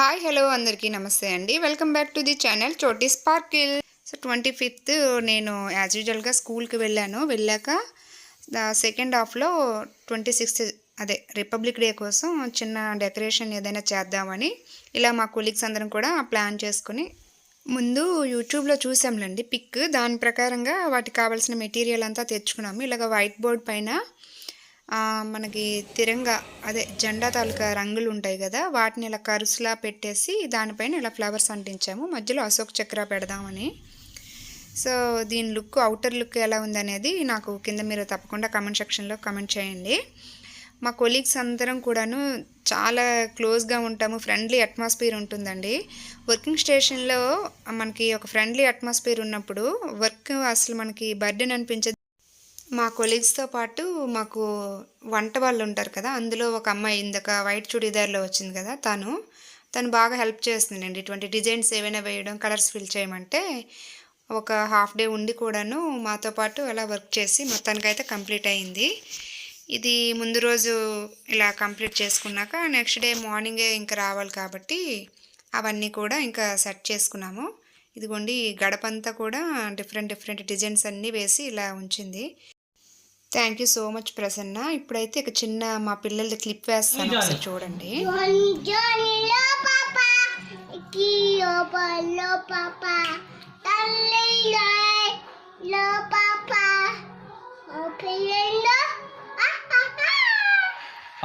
Hi hello అందరికీ నమస్తే అండి. Welcome back to the channel Choti sparkle. So 25th నేను యాజ్ యూజువల్గా స్కూల్కి వెళ్ళాక సెకండ్ హాఫ్లో 26th అదే రిపబ్లిక్ డే కోసం చిన్న డెకరేషన్ ఏదైనా చేద్దామని ఇలా మా కొలీగ్స్ అందరం కూడా ప్లాన్ చేసుకుని ముందు యూట్యూబ్లో చూసాంలేండి పిక్. దాని ప్రకారంగా వాటికి కావాల్సిన మెటీరియల్ అంతా తెచ్చుకున్నాము. ఇలాగ వైట్ బోర్డ్ పైన మనకి తిరంగా అదే జెండా తాలూకా రంగులు ఉంటాయి కదా, వాటిని ఇలా కరుసులా పెట్టేసి దానిపైన ఇలా ఫ్లవర్స్ అంటించాము. మధ్యలో అశోక్ చక్ర పెడదామని. సో దీని లుక్, అవుటర్ లుక్ ఎలా ఉందనేది నాకు కింద మీరు తప్పకుండా కమెంట్ సెక్షన్లో కమెంట్ చేయండి. మా కొలీగ్స్ అందరం కూడాను చాలా క్లోజ్గా ఉంటాము, ఫ్రెండ్లీ అట్మాస్ఫియర్ ఉంటుందండి. వర్కింగ్ స్టేషన్లో మనకి ఒక ఫ్రెండ్లీ అట్మాస్ఫియర్ ఉన్నప్పుడు వర్క్ అసలు మనకి బర్డెన్ అనిపించదు. మా కొలీగ్స్తో పాటు మాకు వంట వాళ్ళు ఉంటారు కదా, అందులో ఒక అమ్మాయి ఇందాక వైట్ చుడీదార్లో వచ్చింది కదా, తను బాగా హెల్ప్ చేస్తుందండి. ఇటువంటి డిజైన్స్ ఏవైనా వేయడం, కలర్స్ ఫిల్ చేయమంటే ఒక హాఫ్ డే ఉండి కూడాను మాతో పాటు అలా వర్క్ చేసి మొత్తానికైతే కంప్లీట్ అయింది. ఇది ముందు రోజు ఇలా కంప్లీట్ చేసుకున్నాక నెక్స్ట్ డే మార్నింగే ఇంకా రావాలి కాబట్టి అవన్నీ కూడా ఇంకా సెట్ చేసుకున్నాము. ఇదిగోండి గడపంతా కూడా డిఫరెంట్ డిజైన్స్ అన్నీ వేసి ఇలా ఉంచింది. Thank you so much Prasanna. ఇప్పుడైతే ఇక చిన్న మా పిల్లలది క్లిప్ వేస్తాను, ఒకసారి చూడండి.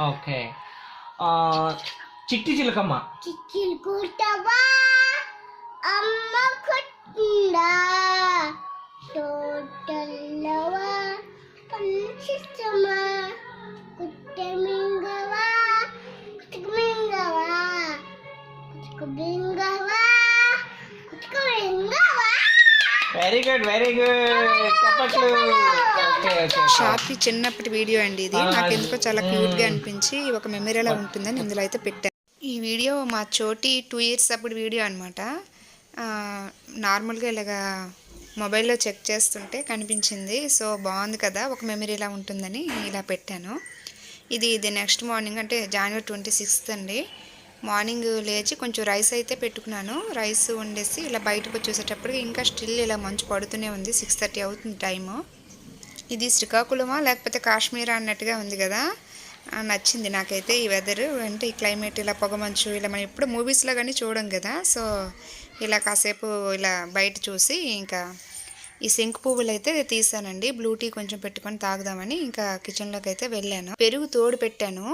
ఓకే, చిట్టి చిలకమ్మ అమ్మ కుట్టిందా టోటల్లవా పంచిస్తమా కుట్టమింగవా కుట్టమింగవా కుట్టమింగవా కుట్టమింగవా. Very good చెప్పట్లు. షార్పి చిన్నప్పటి వీడియో అండి ఇది. నాకు ఎందుకో చాలా క్యూట్గా అనిపించి ఒక మెమరీలా ఉంటుందని ఇందులో అయితే పెట్టాను. ఈ వీడియో మా చోటి 2 years అప్పుడు వీడియో అనమాట. నార్మల్గా ఇలాగా మొబైల్లో చెక్ చేస్తుంటే కనిపించింది. సో బాగుంది కదా, ఒక మెమరీలా ఉంటుందని ఇలా పెట్టాను. ఇది నెక్స్ట్ మార్నింగ్ అంటే January 26th అండి. మార్నింగ్ లేచి కొంచెం రైస్ అయితే పెట్టుకున్నాను. రైస్ వండేసి ఇలా బయటకు వచ్చేసేటప్పటికి ఇంకా స్టిల్ ఇలా మంచు పడుతూనే ఉంది. 6:30 అవుతుంది టైము. ఇది శ్రీకాకుళమా లేకపోతే కాశ్మీరా అన్నట్టుగా ఉంది కదా, నచ్చింది నాకైతే ఈ వెదర్. అంటే ఈ క్లైమేట్, ఇలా పొగమంచు, ఇలా మనం ఎప్పుడు మూవీస్లో కానీ చూడం కదా. సో ఇలా కాసేపు ఇలా బయట చూసి ఇంకా ఈ శంకు పువ్వులు అయితే తీసానండి. బ్లూ టీ కొంచెం పెట్టుకొని తాగుదామని ఇంకా కిచెన్లోకి అయితే వెళ్ళాను. పెరుగు తోడు పెట్టాను.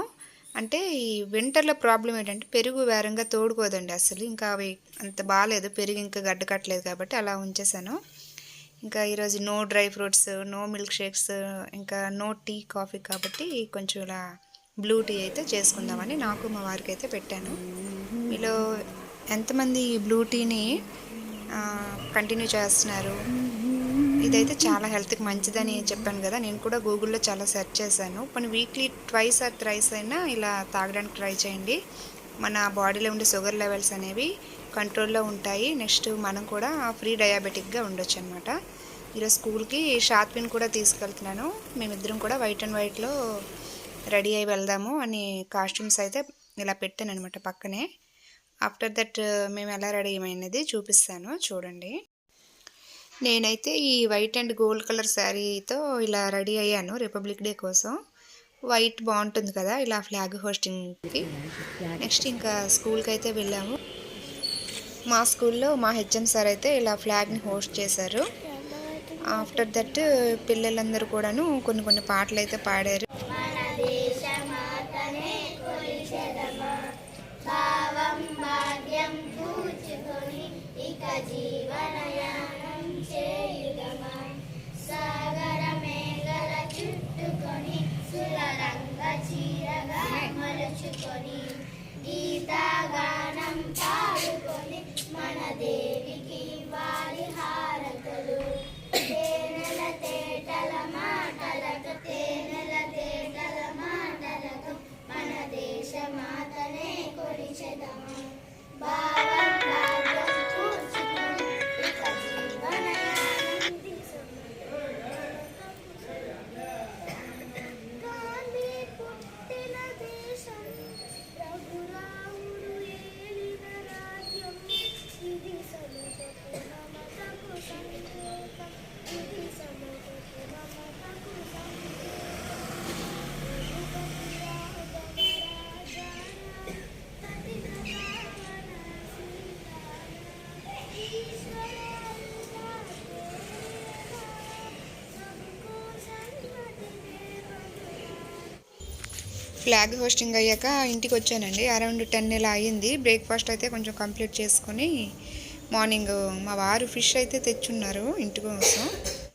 అంటే ఈ వింటర్లో ప్రాబ్లం ఏంటంటే పెరుగు వేరంగా తోడుకోదండి అసలు. ఇంకా అవి అంత బాగాలేదు, పెరుగు ఇంకా గడ్డ కట్టలేదు కాబట్టి అలా ఉంచేసాను. ఇంకా ఈరోజు no dry fruits, no milk shakes, ఇంకా నో టీ కాఫీ కాబట్టి కొంచెం ఇలా బ్లూ టీ అయితే చేసుకుందామని నాకు మా వారికి అయితే పెట్టాను. మీలో ఎంతమంది ఈ బ్లూ టీని కంటిన్యూ చేస్తున్నారు? ఇదైతే చాలా హెల్త్కి మంచిదని చెప్పాను కదా, నేను కూడా గూగుల్లో చాలా సెర్చ్ చేశాను. కొన్ని వీక్లీ 2 or 3 అయినా ఇలా తాగడానికి ట్రై చేయండి. మన బాడీలో ఉండే షుగర్ లెవెల్స్ అనేవి కంట్రోల్లో ఉంటాయి. నెక్స్ట్ మనం కూడా ఫ్రీ డయాబెటిక్గా ఉండొచ్చు అనమాట. ఈరోజు స్కూల్కి షాత్విన్ కూడా తీసుకెళ్తున్నాను. మేమిద్దరం కూడా వైట్ అండ్ వైట్లో రెడీ అయి వెళ్దాము అని కాస్ట్యూమ్స్ అయితే ఇలా పెట్టాను అనమాట పక్కనే. ఆఫ్టర్ దట్ మేము ఎలా రెడీ అయ్యేది చూపిస్తాను చూడండి. నేనైతే ఈ వైట్ అండ్ గోల్డ్ కలర్ శారీతో ఇలా రెడీ అయ్యాను రిపబ్లిక్ డే కోసం. వైట్ బాగుంటుంది కదా ఇలా ఫ్లాగ్ హోస్టింగ్కి. నెక్స్ట్ ఇంకా స్కూల్కి అయితే వెళ్ళాము. మా స్కూల్లో మా హెచ్ఎం సార్ అయితే ఇలా ఫ్లాగ్ని హోస్ట్ చేశారు. ఆఫ్టర్ దట్ పిల్లలందరూ కూడాను కొన్ని పాటలు అయితే పాడారు. గీతగానం పాడుకొని మన దేవికి వాలి హారతలు. తేనెల తేటల మాటలకు మన దేశ మాతనే కొలిచెదము. భావం భాగ్యం కూర్చుకొని ఫ్లాగ్ హోస్టింగ్ అయ్యాక ఇంటికి వచ్చానండి. అరౌండ్ 10 ఇలా అయ్యింది. బ్రేక్ఫాస్ట్ అయితే కొంచెం కంప్లీట్ చేసుకొని మార్నింగ్ మా వారు ఫిష్ అయితే తెచ్చున్నారు ఇంటి కోసం.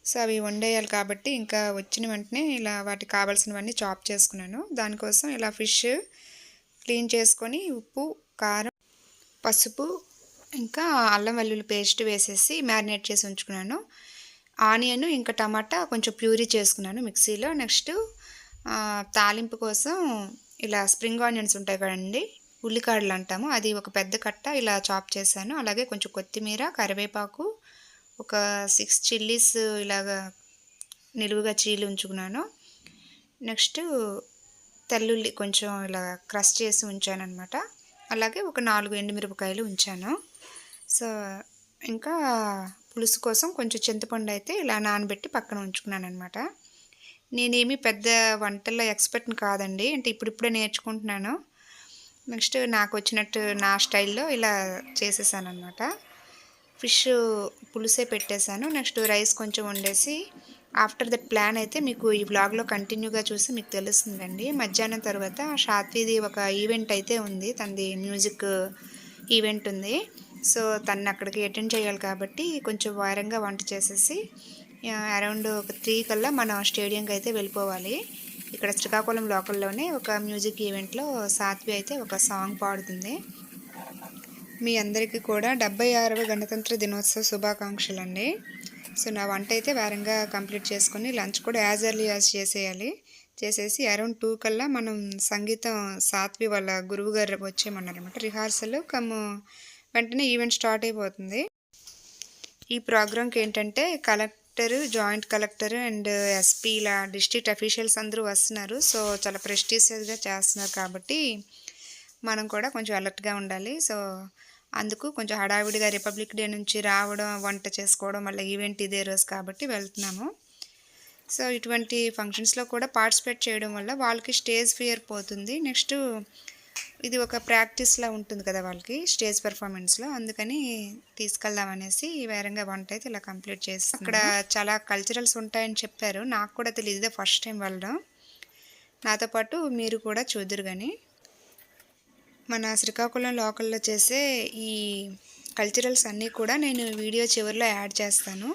సో అవి వండేయాలి కాబట్టి ఇంకా వచ్చిన వెంటనే ఇలా వాటికి కావాల్సినవన్నీ చాప్ చేసుకున్నాను. దానికోసం ఇలా ఫిష్ క్లీన్ చేసుకొని ఉప్పు, కారం, పసుపు, ఇంకా అల్లం వెల్లుల్లి పేస్ట్ వేసేసి మ్యారినేట్ చేసి ఉంచుకున్నాను. ఆనియన్ ఇంకా టమాటా కొంచెం ప్యూరీ చేసుకున్నాను మిక్సీలో. నెక్స్ట్ తాలింపు కోసం ఇలా స్ప్రింగ్ ఆనియన్స్ ఉంటాయి కదండి, ఉల్లికాడలు అంటాము, అది ఒక పెద్ద కట్ట ఇలా చాప్ చేశాను. అలాగే కొంచెం కొత్తిమీర, కరివేపాకు, ఒక 6 చిల్లీస్ ఇలాగా నిలువుగా చీలి ఉంచుకున్నాను. నెక్స్ట్ తెల్లుల్లి కొంచెం ఇలా క్రష్ చేసి ఉంచాను అనమాట. అలాగే ఒక 4 ఎండుమిరపకాయలు ఉంచాను. సో ఇంకా పులుసు కోసం కొంచెం చింతపండు అయితే ఇలా నానబెట్టి పక్కన ఉంచుకున్నాను అనమాట. నేనేమి పెద్ద వంటల్లో ఎక్స్పర్ట్ని కాదండి, అంటే ఇప్పుడిప్పుడే నేర్చుకుంటున్నాను. నెక్స్ట్ నాకు వచ్చినట్టు నా స్టైల్లో ఇలా చేసేసాను అనమాట. ఫిష్ పులుసే పెట్టేశాను. నెక్స్ట్ రైస్ కొంచెం వండేసి ఆఫ్టర్ దట్ ప్లాన్ అయితే మీకు ఈ వ్లాగ్లో కంటిన్యూగా చూసి మీకు తెలుస్తుందండి. మధ్యాహ్నం తర్వాత షాత్విది ఒక ఈవెంట్ అయితే ఉంది, తనది మ్యూజిక్ ఈవెంట్ ఉంది. సో తను అక్కడికి అటెండ్ చేయాలి కాబట్టి కొంచెం వారంగా వంట చేసేసి అరౌండ్ ఒక 3 కల్లా మనం స్టేడియంకి అయితే వెళ్ళిపోవాలి. ఇక్కడ శ్రీకాకుళం లోకల్లోనే ఒక మ్యూజిక్ ఈవెంట్లో సాత్వి అయితే ఒక సాంగ్ పాడుతుంది. మీ అందరికీ కూడా 76వ గణతంత్ర దినోత్సవ శుభాకాంక్షలు అండి. సో నా వంట అయితే వేరంగా కంప్లీట్ చేసుకొని లంచ్ కూడా యాజ్ ఎర్లీ యాజ్ చేసేయాలి. చేసేసి అరౌండ్ 2 కల్లా మనం సంగీతం సాత్వి వాళ్ళ గురువు గారు వచ్చేయమన్నారనమాట. రిహార్సల్ వెంటనే ఈవెంట్ స్టార్ట్ అయిపోతుంది. ఈ ప్రోగ్రామ్కి ఏంటంటే collector, joint collector and SP ఇలా డిస్ట్రిక్ట్ అఫీషియల్స్ అందరూ వస్తున్నారు. సో చాలా ప్రెస్టీజియస్గా చేస్తున్నారు కాబట్టి మనం కూడా కొంచెం అలర్ట్గా ఉండాలి. సో అందుకు కొంచెం హడావిడిగా రిపబ్లిక్ డే నుంచి రావడం, వంట చేసుకోవడం, మళ్ళీ ఈవెంట్ ఇదే రోజు కాబట్టి వెళ్తున్నాము. సో ఇటువంటి ఫంక్షన్స్లో కూడా పార్టిసిపేట్ చేయడం వల్ల వాళ్ళకి స్టేజ్ ఫియర్ పోతుంది. నెక్స్ట్ ఇది ఒక ప్రాక్టీస్లా ఉంటుంది కదా వాళ్ళకి స్టేజ్ పెర్ఫార్మెన్స్లో, అందుకని తీసుకెళ్దామనేసి వేరంగా వంట అయితే ఇలా కంప్లీట్ చేసి అక్కడ చాలా కల్చరల్స్ ఉంటాయని చెప్పారు. నాకు కూడా తెలియదు, ఇదే ఫస్ట్ టైం వెళ్ళడం. నాతో పాటు మీరు కూడా చూద్దురు. కానీ మన శ్రీకాకుళం లోకల్లో చేసే ఈ కల్చరల్స్ అన్నీ కూడా నేను వీడియో చివరిలో యాడ్ చేస్తాను.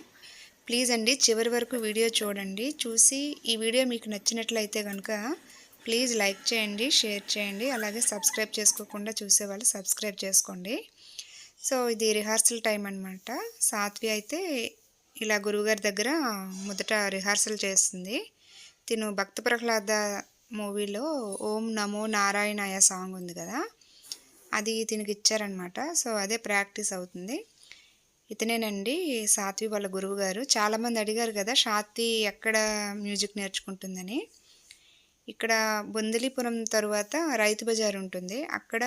ప్లీజ్ అండి చివరి వరకు వీడియో చూడండి. చూసి ఈ వీడియో మీకు నచ్చినట్లయితే కనుక ప్లీజ్ లైక్ చేయండి, షేర్ చేయండి. అలాగే సబ్స్క్రైబ్ చేసుకోకుండా చూసేవాళ్ళు సబ్స్క్రైబ్ చేసుకోండి. సో ఇది రిహార్సల్ టైం అనమాట. సాత్వి అయితే ఇలా గురువుగారి దగ్గర మొదట రిహార్సల్ చేస్తుంది. తిను భక్త ప్రహ్లాద మూవీలో ఓం నమో నారాయణాయ సాంగ్ ఉంది కదా, అది తినకి ఇచ్చారనమాట. సో అదే ప్రాక్టీస్ అవుతుంది. ఇతనేనండి సాత్వి వాళ్ళ గురువు గారు. చాలామంది అడిగారు కదా సాత్వి ఎక్కడ మ్యూజిక్ నేర్చుకుంటుందని. ఇక్కడ బొందలిపురం తర్వాత రైతు బజార్ ఉంటుంది, అక్కడ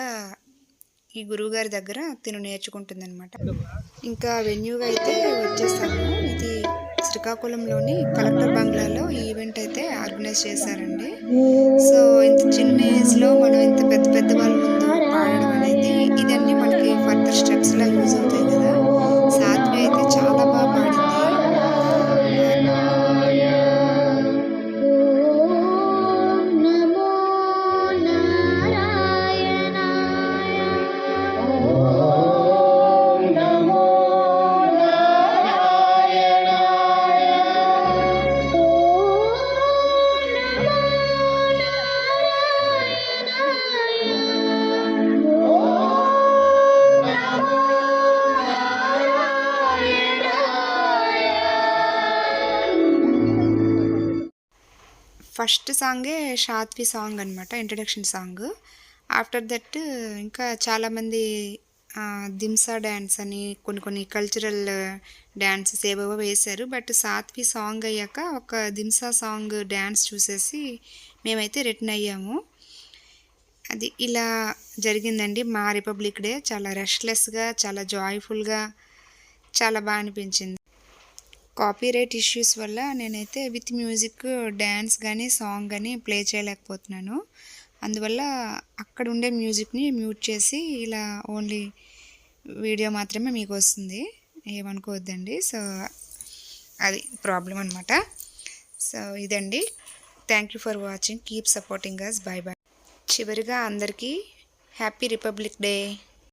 ఈ గురువుగారి దగ్గర తిను నేర్చుకుంటుంది అనమాట. ఇంకా వెన్యూగా అయితే వచ్చేసాము. ఇది శ్రీకాకుళంలోని కలెక్టర్ బంగ్లాలో ఈ ఈవెంట్ అయితే ఆర్గనైజ్ చేశారండి. సో ఇంత చిన్న ఏజ్లో మనం ఇంత పెద్ద పెద్ద వాళ్ళ ముందు పాడడం అనేది ఇదన్నీ మనకి ఫర్దర్ స్టెప్స్లా యూజ్ అవుతాయి కదా. సాత్వి అయితే చాలా బాగా పాడింది. ఫస్ట్ సాంగే సాత్వి సాంగ్ అనమాట, ఇంట్రడక్షన్ సాంగ్. ఆఫ్టర్ దట్ ఇంకా చాలామంది దింసా డ్యాన్స్ అని కొన్ని కల్చరల్ డ్యాన్సెస్ ఏవేవో వేశారు. బట్ సాత్వి సాంగ్ అయ్యాక ఒక దింసా సాంగ్ డ్యాన్స్ చూసేసి మేమైతే రిటర్న్ అయ్యాము. అది ఇలా జరిగిందండి మా రిపబ్లిక్ డే. చాలా రెస్ట్లెస్గా, చాలా జాయ్ఫుల్గా, చాలా బాగా అనిపించింది. కాపీరైట్ ఇష్యూస్ వల్ల నేనైతే విత్ మ్యూజిక్ డ్యాన్స్ కానీ సాంగ్ కానీ ప్లే చేయలేకపోతున్నాను. అందువల్ల అక్కడ ఉండే మ్యూజిక్ని మ్యూట్ చేసి ఇలా ఓన్లీ వీడియో మాత్రమే మీకు వస్తుంది, ఏమనుకోవద్దండి. సో అది ప్రాబ్లం అనమాట. సో ఇదండి. Thank you for watching. Keep supporting us. Bye bye. చివరిగా అందరికీ హ్యాపీ రిపబ్లిక్ డే.